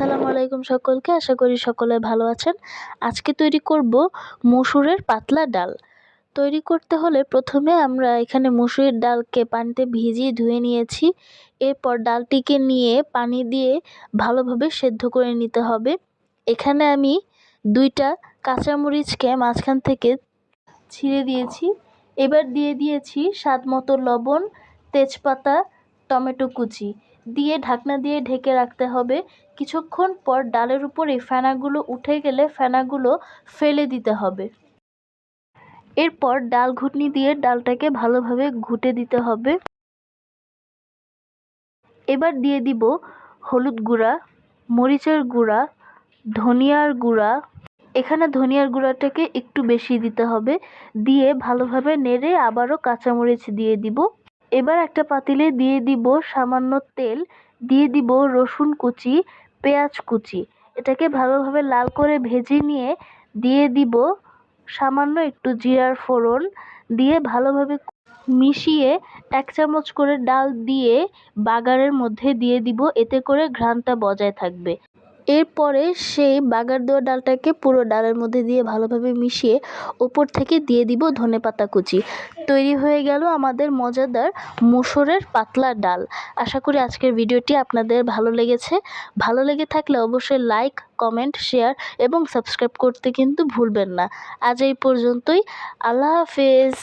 আসসালামু আলাইকুম সকলকে। আশা করি সকলে ভালো আছেন। আজকে তৈরি করব মসুরের পাতলা ডাল। তৈরি করতে হলে প্রথমে আমরা এখানে মসুরের ডালকে পানিতে ভিজিয়ে ধুয়ে নিয়েছি। এরপর ডালটিকে নিয়ে পানি দিয়ে ভালোভাবে সেদ্ধ করে নিতে হবে। এখানে আমি 2টা কাঁচামরিচকে মাঝখান থেকে ছিঁড়ে দিয়েছি। এবার দিয়ে দিয়েছি স্বাদমতো লবণ, তেজপাতা, টমেটো কুচি দিয়ে ঢাকনা দিয়ে ঢেকে রাখতে হবে। কিছুক্ষণ পর ডালের উপর এই ফেনাগুলো উঠে গেলে ফেনাগুলো ফেলে দিতে হবে। এরপর ডাল ঘুটনি দিয়ে ডালটাকে ভালোভাবে ঘুটে দিতে হবে। এবার দিয়ে দিব হলুদ গুঁড়া, মরিচের গুঁড়া, ধনিয়ার গুঁড়া। এখানে ধনিয়ার গুঁড়াটাকে একটু বেশি দিতে হবে। দিয়ে ভালোভাবে নেড়ে আবারও কাঁচামরিচ দিয়ে দিব। এবার একটা পাতিলে দিয়ে দিব সামান্য তেল, দিয়ে দিব রসুন কুচি, পেঁয়াজ কুচি। এটাকে ভালোভাবে লাল করে ভেজে নিয়ে দিয়ে দিব সামান্য একটু জিরার ফোড়ন, দিয়ে ভালোভাবে মিশিয়ে 1 চামচ করে ডাল দিয়ে বাগারের মধ্যে দিয়ে দিব, এতে করে ঘ্রাণটা বজায় থাকবে। এরপরে সেই বাগার দেওয়া ডালটাকে পুরো ডালের মধ্যে দিয়ে ভালোভাবে মিশিয়ে ওপর থেকে দিয়ে দিব ধনেপাতা কুচি। তৈরি হয়ে গেল আমাদের মজাদার মসুরের পাতলা ডাল। আশা করি আজকের ভিডিওটি আপনাদের ভালো লেগেছে। ভালো লেগে থাকলে অবশ্যই লাইক, কমেন্ট, শেয়ার এবং সাবস্ক্রাইব করতে কিন্তু ভুলবেন না। আজ এই পর্যন্তই। আল্লাহ হাফেজ।